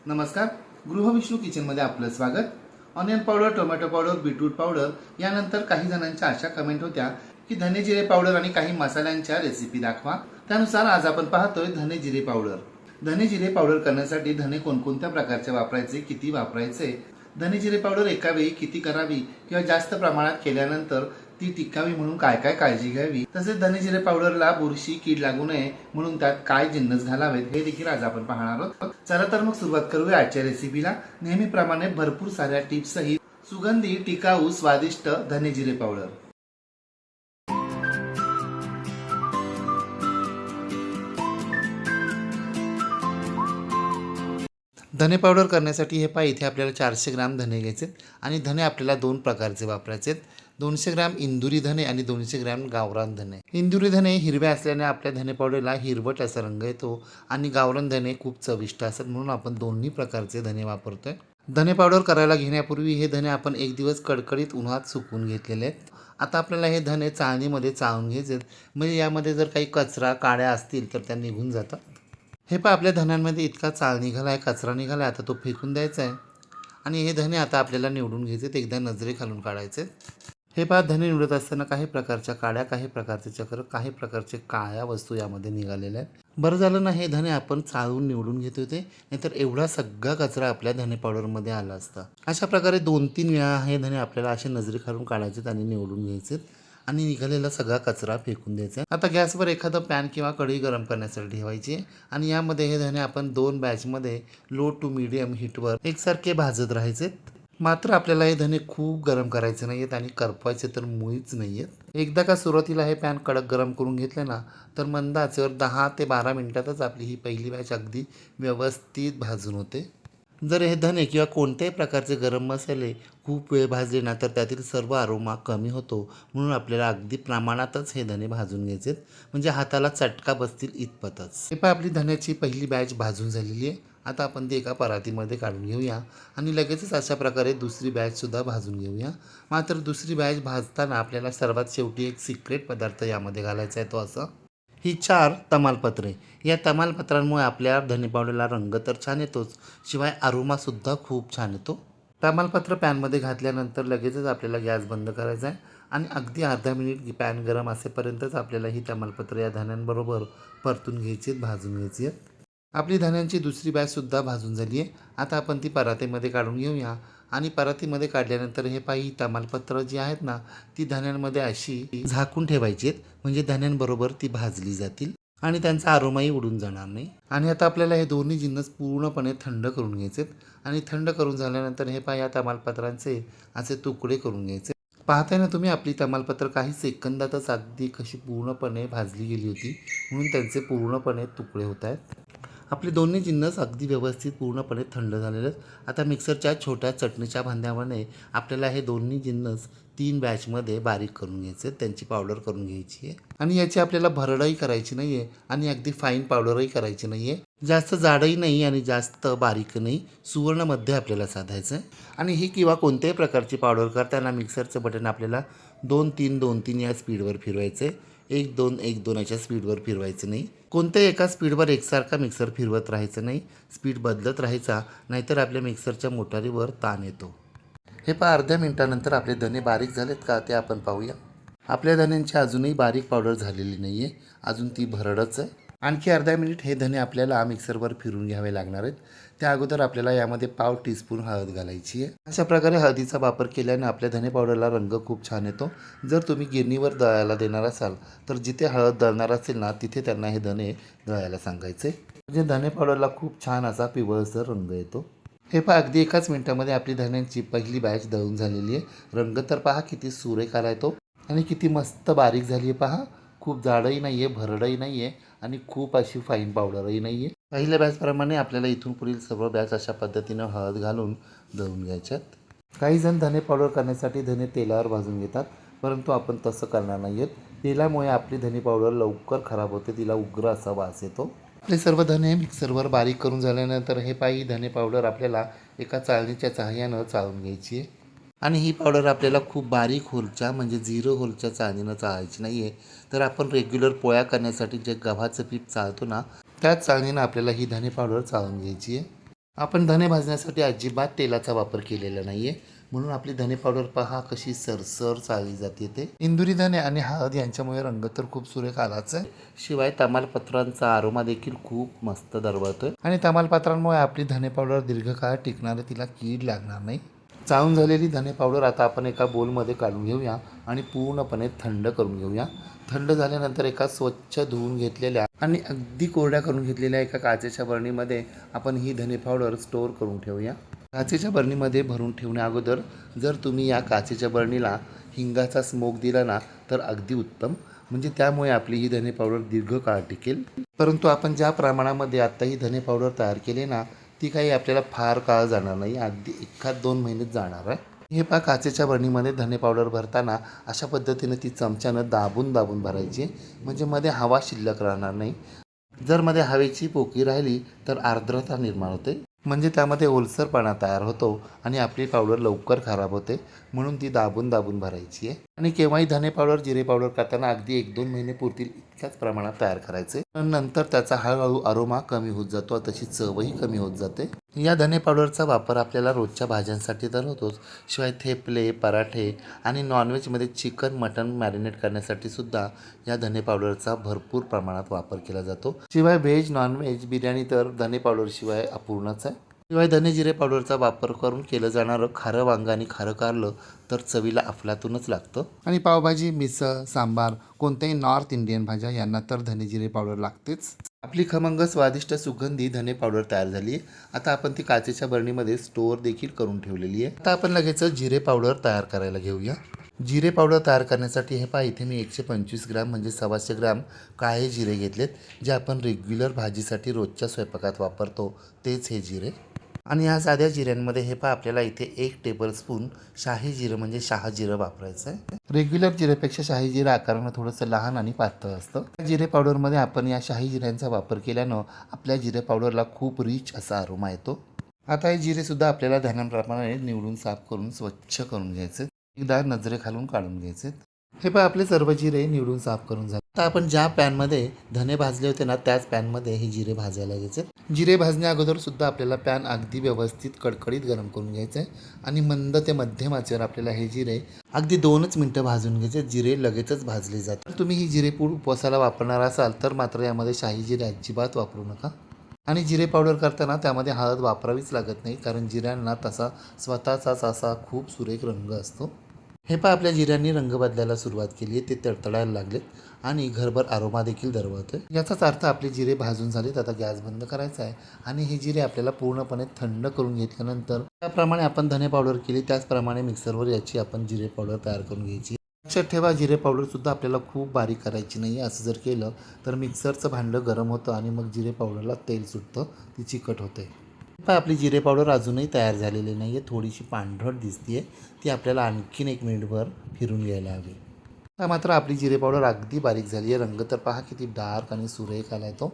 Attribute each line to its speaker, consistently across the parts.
Speaker 1: नमस्कार. गृहविष्णू किचनमध्ये आपलं स्वागत. Onion powder, tomato powder, beetroot powder यानंतर काही जणांच्या अशा कमेंट होत्या की धने जिरे पावडर आणि काही मसाल्यांच्या रेसिपी दाखवा. त्यानुसार आज आपण पाहतोय धने जिरे पावडर. धने जिरे पावडर करण्यासाठी धने कोणकोणत्या प्रकारचे वापरायचे, किती वापरायचे, धने जिरे पावडर एका वेळी किती करावी किंवा जास्त प्रमाणात केल्यानंतर ती टिकावी म्हणून काय काय काळजी घ्यावी, तसेच धने जिरे पावडरला बुरशी कीड लागू नये म्हणून त्यात काय जिन्नस घालावेत हे देखील आज आपण पाहणार आहोत. चला तर मग सुरुवात करूया आजच्या रेसिपीला. नेहमीप्रमाणे भरपूर साऱ्या टिप्स सहित सुगंधी, टिकाऊ, स्वादिष्ट धने जिरे पावडर. धने पावडर करण्यासाठी हे पहा, इथे आपल्याला 400 ग्राम धने घ्यायचे आणि धने आपल्याला दोन प्रकारचे वापरायचे. 200 ग्राम इंदुरी धने आणि 200 ग्राम गावरान धने. इंदुरी धने हिरव्या असल्याने आपल्या धने पावडरला हिरवट असा रंग येतो आणि गावरान धने खूप चविष्ट असतात म्हणून आपण दोन्ही प्रकारचे धने वापरतोय. धने पावडर करायला घेण्यापूर्वी हे धने आपण एक दिवस कडकडीत उन्हात सुकवून घेतलेले आहेत. आता आपल्याला हे धने चाळणीमध्ये चाळून घ्यायचे, म्हणजे यामध्ये जर काही कचरा काड्या असतील तर त्या निघून जातात. हे पहा, आपल्या धन्यांमध्ये इतका चाळ निघाला आहे, कचरा निघाला आहे, आता तो फेकून द्यायचा आहे. आणि हे धने आता आपल्याला निवडून घ्यायचे, एकदा नजरे खालून काढायचे. हे पहा, धने निवडत असताना काही प्रकारच्या काड्या, काही प्रकारचे चक्र, काही प्रकारचे काळ्या वस्तू यामध्ये निघालेल्या आहेत. बरं झालं ना हे धने आपण चाळून निवडून घेत होते, नाहीतर एवढा सगळा कचरा आपल्या धने पावडरमध्ये आला असता. अशा प्रकारे 2-3 वेळा हे धने आपल्याला असे नजरे खालून काढायचे आणि निवडून घ्यायचे आणि निघालेला सगळा कचरा फेकून द्यायचा. आता गॅसवर एखादं पॅन किंवा कढई गरम करण्यासाठी ठेवायची आणि यामध्ये हे धने आपण 2 बॅचमध्ये लो टू मीडियम हीटवर एकसारखे भाजत राहायचे. मात्र आपल्याला हे धने खूप गरम करायचे नाही आहेत आणि करपवायचे तर मुळीच नाही आहेत. एकदा का सुरुवातीला हे पॅन कडक गरम करून घेतले ना, तर मंद आचेवर 10 ते 12 मिनिटातच आपली ही पहिली बॅच अगदी व्यवस्थित भाजून होते. जर हे धने किंवा कोणत्याही प्रकारचे गरम मसाले खूप वेळ भाजले ना, तर त्यातील सर्व अरोमा कमी होतो. म्हणून आपल्याला अगदी प्रमाणातच हे धने भाजून घ्यायचे, म्हणजे हाताला चटका बसतील इतपतच. हे पहा, आपली धन्याची पहिली बॅच भाजून झालेली आहे. आता आपण ती एका परातीमध्ये काढून घेऊया आणि लगेचच अशा प्रकारे दुसरी बॅचसुद्धा भाजून घेऊया. मात्र दुसरी बॅच भाजताना आपल्याला सर्वात शेवटी एक सिक्रेट पदार्थ यामध्ये घालायचा आहे, तो असं ही 4 तमालपत्रे. या तमालपत्रांमुळे आपल्या धने पावडरला रंग तर छान येतोच, शिवाय अरोमासुद्धा खूप छान येतो. तमालपत्र पॅनमध्ये घातल्यानंतर लगेचच आपल्याला गॅस बंद करायचा आहे आणि अगदी अर्धा मिनिट पॅन गरम असेपर्यंतच आपल्याला ही तमालपत्र या धन्यांबरोबर परतून घ्यायची, भाजून घ्यायची आहेत. आपली धन्यांची दुसरी बॅचसुद्धा भाजून झाली आहे. आता आपण ती परातीमध्ये काढून घेऊया आणि परातीमध्ये काढल्यानंतर हे पाही तमालपत्र जी आहेत ना, ती धन्यांमध्ये अशी झाकून ठेवायची आहेत, म्हणजे धन्यांबरोबर ती भाजली जातील आणि त्यांचा अरोमाही उडून जाणार नाही. आणि आता आपल्याला हे दोन्ही जिन्नस पूर्णपणे थंड करून घ्यायचे आणि थंड करून झाल्यानंतर हे पहा, या तमालपत्रांचे असे तुकडे करून घ्यायचे. पाहताय ना तुम्ही, आपली तमालपत्र काही सेकंदातच अगदी कशी पूर्णपणे भाजली गेली होती, म्हणून त्यांचे पूर्णपणे तुकडे होत आहेत. आपले दोन्ही जिन्नस अगदी व्यवस्थित पूर्णपणे थंड झालेले आहेत. आता मिक्सरच्या छोट्या चटणीच्या भांड्यामध्ये आपल्याला हे दोन्ही जिन्नस 3 बॅचमध्ये बारीक करून घ्यायचे, त्यांची पावडर करून घ्यायची आहे. आणि याची आपल्याला भरडही करायची नाही आहे आणि अगदी फाईन पावडरही करायची नाही आहे. जास्त जाडही नाही आणि जास्त बारीक नाही, सुवर्णमध्ये आपल्याला साधायचं आहे. आणि ही किंवा कोणत्याही प्रकारची पावडर करताना मिक्सरचं बटन आपल्याला 2-3 या स्पीडवर फिरवायचं आहे. 1-2 अशा स्पीडवर फिरवायचं नाही. कोणत्याही एका स्पीडवर एकसारखा मिक्सर फिरवत राहायचं नाही, स्पीड बदलत राहायचा, नाहीतर आपल्या मिक्सरच्या मोटारीवर ताण येतो. हे पहा, अर्ध्या मिनिटानंतर आपले धने बारीक झालेत का ते आपण पाहूया. आपल्या धन्यांची अजूनही बारीक पावडर झालेली नाही आहे, अजून ती भरडच आहे. आणखी अर्धा मिनिट हे धने आपल्याला मिक्सरवर फिरून घ्यावे लागणार आहेत. त्या अगोदर आपल्याला यामध्ये पाव टीस्पून हळद घालायची आहे. अशा प्रकारे हळदीचा वापर केल्याने आपल्या धने पावडरला रंग खूप छान येतो. जर तुम्ही गिरणीवर दळायला देणार असाल तर जिथे हळद दळणार असेल ना, तिथे त्यांना हे धने दळायला सांगायचे, म्हणजे धने पावडरला खूप छान असा पिवळसर रंग येतो. हे पहा, अगदी एकाच मिनिटामध्ये आपली धन्यांची पहिली बॅच दळून झालेली आहे. रंग तर पहा किती सुरेख आला आहे तो, आणि किती मस्त बारीक झाली आहे पहा. खूप जाडही नाही आहे, भरडही नाही आहे आणि खूप अशी फाईन पावडरही नाही आहे. पहिल्या बॅचप्रमाणे आपल्याला इथून पुढील सर्व बॅच अशा पद्धतीनं हळद घालून दळून घ्यायच्यात. काही जण धने पावडर करण्यासाठी धने तेलावर भाजून घेतात, परंतु आपण तसं करणार नाही आहेत. तेलामुळे आपली धने पावडर लवकर खराब होते, तिला उग्र असा वास येतो. आपले सर्व धने मिक्सरवर बारीक करून झाल्यानंतर हे पाही धने पावडर आपल्याला एका चाळणीच्या सहाय्यानं चाळून घ्यायची आहे. आणि ही पावडर आपल्याला खूप बारीक होलच्या, म्हणजे 0 होलच्या चाळणीनं चाळायची नाही आहे, तर आपण रेग्युलर पोळ्या करण्यासाठी जे गव्हाचं पीठ चाळतो ना, त्याच चाळणीनं आपल्याला ही धने पावडर चाळून घ्यायची आहे. आपण धने भाजण्यासाठी अजिबात तेलाचा वापर केलेला नाही आहे, म्हणून आपली धने पावडर पहा कशी सरसर चाळली जाते ते. इंदुरी धने आणि हळद यांच्यामुळे रंग तर खूप सुरेख आलाच आहे, शिवाय तमालपत्रांचा आरोमा देखील खूप मस्त दरवळतोय. आणि तमालपत्रांमुळे आपली धने पावडर दीर्घकाळ टिकणार आहे, तिला कीड लागणार नाही. चाळून झालेली धने पावडर आता आपण एका बोलमध्ये काढून घेऊया आणि पूर्णपणे थंड करून घेऊया. थंड झाल्यानंतर एका स्वच्छ धुवून घेतलेल्या आणि अगदी कोरड्या करून घेतलेल्या एका काचेच्या बरणीमध्ये आपण ही धने पावडर स्टोअर करून ठेवूया. काचेच्या बरणीमध्ये भरून ठेवण्या अगोदर जर तुम्ही या काचेच्या बरणीला हिंगाचा स्मोक दिला ना तर अगदी उत्तम, म्हणजे त्यामुळे आपली ही धने पावडर दीर्घकाळ टिकेल. परंतु आपण ज्या प्रमाणामध्ये आत्ता ही धने पावडर तयार केली ना ती काही आपल्याला फार काळ जाणार नाही, अगदी 1-2 महिनेच जाणार आहे. हे पहा काचेच्या बरणीमध्ये धने पावडर भरताना अशा पद्धतीने ती चमच्यानं दाबून दाबून भरायची, म्हणजे मध्ये हवा शिल्लक राहणार नाही. जर मध्ये हवेची पोकळी राहिली तर आर्द्रता निर्माण होते, म्हणजे त्यामध्ये ओलसरपणा तयार होतो आणि आपली पावडर लवकर खराब होते, म्हणून ती दाबून दाबून भरायची आहे. आणि केव्हाही धने पावडर जिरे पावडर करताना अगदी 1-2 महिने पुरतील इतक्याच प्रमाणात तयार करायचे. नंतर त्याचा हळूहळू अरोमा कमी होत जातो, तशी चवही कमी होत जाते. या धने पावडरचा वापर आपल्याला रोजच्या भाज्यांसाठी तर होतोच, शिवाय थेपले, पराठे आणि नॉनव्हेजमध्ये चिकन मटन मॅरिनेट करण्यासाठी सुद्धा या धने पावडरचा भरपूर प्रमाणात वापर केला जातो. शिवाय व्हेज नॉनव्हेज बिर्याणी तर धने पावडरशिवाय अपूर्णच आहे. शिवाय धने जिरे पावडरचा वापर करून केलं जाणारं खारं वांगं आणि खारं कारलं तर चवीला अफलातूनच लागतं. आणि पावभाजी, मिसळ, सांबार, कोणत्याही नॉर्थ इंडियन भाज्या यांना तर धने जिरे पावडर लागतेच. आपली खमंग स्वादिष्ट सुगंधी धने पावडर तयार झाली आहे. आता आपण ती काचेच्या बरणीमध्ये स्टोअर देखील करून ठेवलेली आहे. आता आपण लगेच जिरे पावडर तयार करायला घेऊया. जिरे पावडर तयार करण्यासाठी हे पहा इथे मी 125 ग्रॅम म्हणजे 125 ग्रॅम काळे जिरे घेतलेत, जे आपण रेग्युलर भाजीसाठी रोजच्या स्वयंपाकात वापरतो तेच हे जिरे. आणि या साध्या जिऱ्यांमध्ये हे पहा आपल्याला इथे 1 टेबलस्पून शाही जिरं म्हणजे शहाजिरं वापरायचं आहे. रेग्युलर जिऱ्यापेक्षा शाही जिरं आकारानं थोडंसं लहान आणि पातळ असतं. जिरे पावडरमध्ये आपण या शाही जिऱ्यांचा वापर केल्यानं आपल्या जिरे पावडरला खूप रिच असा अरोमा येतो. आता हे जिरेसुद्धा आपल्याला धान्यांप्रमाणे निवडून साफ करून स्वच्छ करून घ्यायचे, एकदा नजरेखालून काढून घ्यायचे. हे पहा आपले सर्व जिरे निवडून साफ करून झाले. आता आपण ज्या पॅनमध्ये धने भाजले होते ना त्याच पॅनमध्ये हे जिरे भाजायला घ्यायचे. जिरे भाजण्या अगोदर सुद्धा आपल्याला पॅन अगदी व्यवस्थित कडकडीत गरम करून घ्यायचं आहे आणि मंद ते मध्यम आचेवर आपल्याला हे जिरे अगदी 2च मिनटं भाजून घ्यायचे. जिरे लगेचच भाजले जातात. तुम्ही ही जिरेपूड उपवासाला वापरणार असाल तर मात्र यामध्ये शाही जिरे अजिबात वापरू नका. आणि जिरे पावडर करताना त्यामध्ये हळद वापरावीच लागत नाही, कारण जिऱ्यांना तसा स्वतःचाच असा खूप सुरेख रंग असतो. हे पहा आपल्या जिऱ्यांनी रंग बदलायला सुरुवात केली आहे, ते तडतडायला लागलेत आणि घरभर आरोमा देखील दरवळतोय. याचाच अर्थ आपले जिरे भाजून झालेत. आता गॅस बंद करायचा आहे आणि हे जिरे आपल्याला पूर्णपणे थंड करून घेतल्यानंतर त्याप्रमाणे आपण धने पावडर केली त्याचप्रमाणे मिक्सरवर याची आपण जिरे पावडर तयार करून घ्यायची. लक्षात ठेवा जिरे पावडरसुद्धा आपल्याला खूप बारीक करायची नाही. असं जर केलं तर मिक्सरचं भांडं गरम होतं आणि मग जिरे पावडरला तेल सुटतं, ती चिकट होते. पण आपली जिरे पावडर अजूनही तयार झालेली नाही आहे, थोडीशी पांढरट दिसते आहे. ती आपल्याला आणखीन 1 मिनिटभर फिरून घ्यायला हवी. आता मात्र आपली जिरे पावडर अगदी बारीक झाली आहे. रंग तर पहा किती डार्क आणि सुरेख आला आहे तो.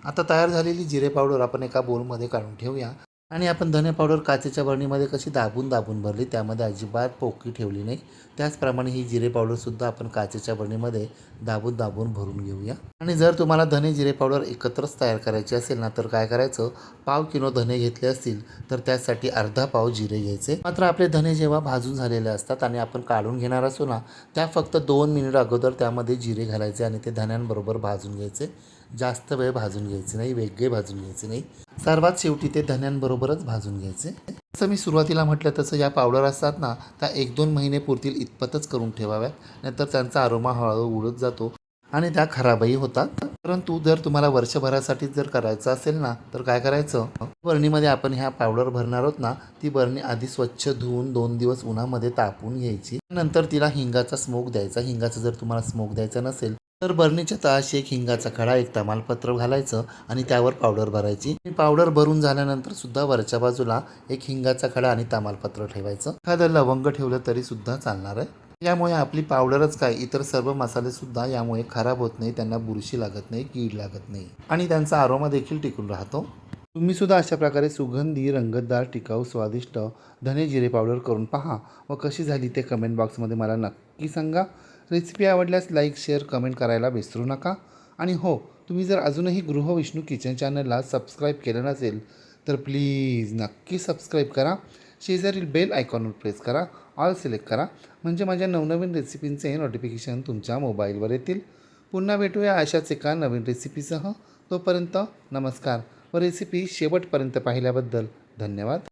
Speaker 1: आता तयार झालेली जिरे पावडर आपण एका बोलमध्ये काढून ठेवूया. आणि आपण धने पावडर काचेच्या बरणीमध्ये कशी दाबून दाबून भरली, त्यामध्ये अजिबात पोकळी ठेवली नाही, त्याचप्रमाणे ही जिरे पावडरसुद्धा आपण काचेच्या बरणीमध्ये दाबून दाबून भरून घेऊया. आणि जर तुम्हाला धने जिरे पावडर एकत्रच तयार करायची असेल ना तर काय करायचं, पाव किलो धने घेतले असतील तर त्यासाठी अर्धा पाव जिरे घ्यायचे. मात्र आपले धने जेव्हा भाजून झालेले असतात आणि आपण काढून घेणार असू ना त्या फक्त 2 मिनिट अगोदर त्यामध्ये जिरे घालायचे आणि ते धन्यांबरोबर भाजून घ्यायचे. जास्त वेळ भाजून घ्यायचे नाही, वेगळे भाजून घ्यायचे नाही. सर्वात शेवटी ते धन्यांबरोबरच भाजून घ्यायचे. जसं मी सुरुवातीला म्हटलं तसं या पावडर असतात ना त्या 1-2 महिने पुरतील इतपतच करून ठेवाव्यात, नाहीतर त्यांचा अरोमा हळूहळू उडत जातो आणि त्या खराबही होतात. परंतु जर तुम्हाला वर्षभरासाठी जर करायचं असेल ना तर काय करायचं, बरणीमध्ये आपण ह्या पावडर भरणार आहोत ना ती बरणी आधी स्वच्छ धुवून 2 दिवस उन्हामध्ये तापून घ्यायची. नंतर तिला हिंगाचा स्मोक द्यायचा. हिंगाचा जर तुम्हाला स्मोक द्यायचा नसेल तर बरणीच्या तळाशी 1 हिंगाचा खडा, 1 तमालपत्र घालायचं आणि त्यावर पावडर भरायची. पावडर भरून झाल्यानंतर सुद्धा वरच्या बाजूला 1 हिंगाचा खडा आणि तमालपत्र ठेवायचं. एखादं लवंग ठेवलं तरी सुद्धा चालणार आहे. यामुळे आपली पावडरच काय इतर सर्व मसाले सुद्धा यामुळे खराब होत नाही, त्यांना बुरशी लागत नाही, कीड लागत नाही आणि त्यांचा आरोमा देखील टिकून राहतो. तुम्ही सुद्धा अशा प्रकारे सुगंधी, रंगतदार, टिकाऊ, स्वादिष्ट धने जिरे पावडर करून पहा व कशी झाली ते कमेंट बॉक्समध्ये मला नक्की सांगा. रेसिपी आवडल्यास लाईक, शेअर, कमेंट करायला विसरू नका. आणि हो, तुम्ही जर अजूनही गृहविष्णू किचन चॅनलला सबस्क्राईब केलं नसेल तर प्लीज नक्की सबस्क्राईब करा. शेजारील बेल आयकॉनवर प्रेस करा. ऑल सिलेक्ट करा. म्हणजे माझ्या नवनवीन रेसिपींचे नोटिफिकेशन तुमच्या मोबाईलवर येतील. पुन्हा भेटूया अशाच एका नवीन रेसिपीसह. तोपर्यंत नमस्कार व रेसिपी शेवटपर्यंत पाहिल्याबद्दल धन्यवाद.